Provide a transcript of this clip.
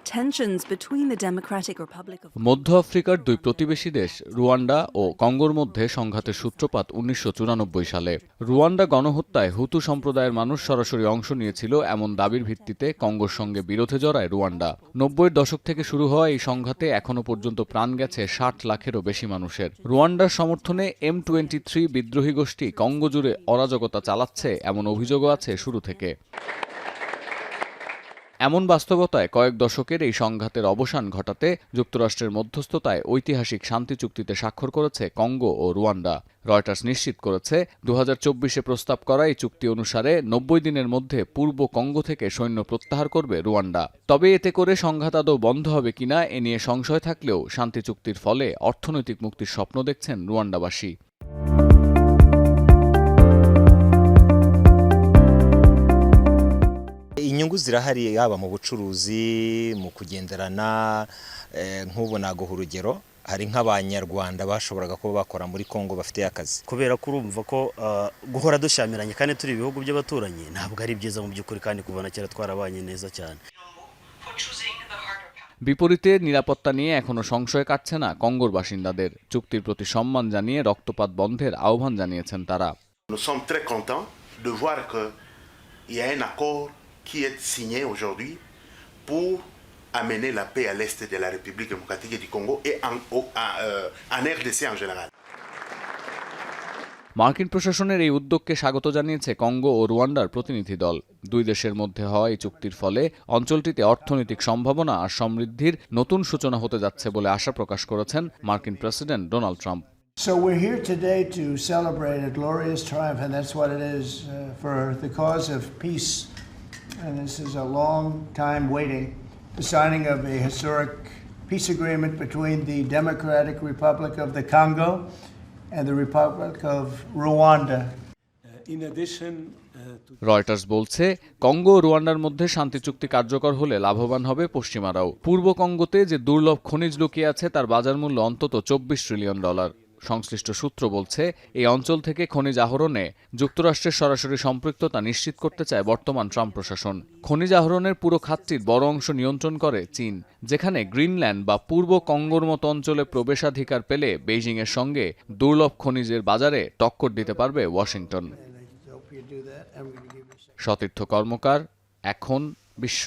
tensions between the Democratic Republic of মধ্য আফ্রিকার দুই প্রতিবেশী দেশ রুয়ান্ডা ও কঙ্গোর মধ্যে সংঘাতের সূত্রপাত ১৯৯৪ সালে। রুয়ান্ডা গণহত্যায় হুতু সম্প্রদায়ের মানুষ সরাসরি অংশ নিয়েছিল এমন দাবির ভিত্তিতে কঙ্গোর সঙ্গে বিরোধে জড়ায় রুয়ান্ডা। ৯০-এর দশক থেকে শুরু হওয়া এই সংঘাতে এখনো পর্যন্ত প্রাণ গেছে ৬০ লাখেরও বেশি মানুষের। রুয়ান্ডার সমর্থনে M23 বিদ্রোহী গোষ্ঠী কঙ্গো জুড়ে অরাজকতা চালাচ্ছে এমন অভিযোগও আছে শুরু থেকে। এমন বাস্তবতায় কয়েক দশকের এই সংঘাতের অবসান ঘটাতে যুক্তরাষ্ট্রের মধ্যস্থতায় ঐতিহাসিক শান্তি চুক্তিতে স্বাক্ষর করেছে কঙ্গো ও রুয়ান্ডা। রয়টার্স নিশ্চিত করেছে ২০২৪-এ প্রস্তাব করা এই চুক্তি অনুসারে ৯০ দিনের মধ্যে পূর্ব কঙ্গো থেকে সৈন্য প্রত্যাহার করবে রুয়ান্ডা। তবে এতে করে সংঘাত আদৌ বন্ধ হবে কিনা এ নিয়ে সংশয় থাকলেও শান্তি চুক্তির ফলে অর্থনৈতিক মুক্তির স্বপ্ন দেখছেন রুয়ান্ডাবাসী। inyungu zirahari yaba mu bucuruzi mu kugenderana nk'ubu naguha urugero hari nk'abanyarwanda bashoboraga kuba bakora muri Kongo bafite akazi kubera ko urumva ko guhora dushamiranye kandi turi ibihugu by'abaturanyi ntabwo ari byiza mu by'ukuri kandi kuva na kera twarabanye neza cyane। বিপরীতে নিরাপত্তা নিয়ে এখনো সংশয় কাটছে না কঙ্গোর বাসিন্দাদের। চুক্তির প্রতি সম্মান জানিয়ে রক্তপাত বন্ধের আহ্বান জানিয়েছেন তারা। Nous sommes très contents de voir que il y a un accord qui est signé aujourd'hui pour amener la paix à l'est de la République démocratique du Congo et en RDC en général. মার্কিন প্রশাসনের এই উদ্যোগকে স্বাগত জানিয়েছে Congo ও রুয়ান্ডার প্রতিনিধি দল। দুই দেশের মধ্যে হওয়া এই চুক্তির ফলে অঞ্চলটিতে অর্থনৈতিক সম্ভাবনা আর সমৃদ্ধির নতুন সূচনা হতে যাচ্ছে বলে আশা প্রকাশ করেছেন মার্কিন president Donald Trump. So we're here today to celebrate a glorious triumph, and that's what it is for the cause of peace. And this is a long time waiting, the signing of a historic peace agreement between the Democratic Republic of the Congo and the Republic of Rwanda. In addition Reuters বলছে Congo ও রুয়ান্ডার মধ্যে শান্তি চুক্তি কার্যকর হলে লাভবান হবে পশ্চিমারাও। পূর্ব কঙ্গোতে যে দুর্লভ খনিজ লুকিয়ে আছে তার বাজার মূল্য অন্তত $24 ট্রিলিয়ন। সংশ্লিষ্ট সূত্র বলছে এই অঞ্চল থেকে খনিজ আহরণে যুক্তরাষ্ট্রের সরাসরি সম্পৃক্ততা নিশ্চিত করতে চায় বর্তমান ট্রাম্প প্রশাসন। খনিজ আহরণের পুরো খাতটির বড় অংশ নিয়ন্ত্রণ করে চীন, যেখানে গ্রিনল্যান্ড বা পূর্ব কঙ্গোর মতো অঞ্চলে প্রবেশাধিকার পেলে বেইজিংয়ের সঙ্গে দুর্লভ খনিজের বাজারে টক্কর দিতে পারবে ওয়াশিংটন। সতীর্থ কর্মকার, এখন বিশ্ব।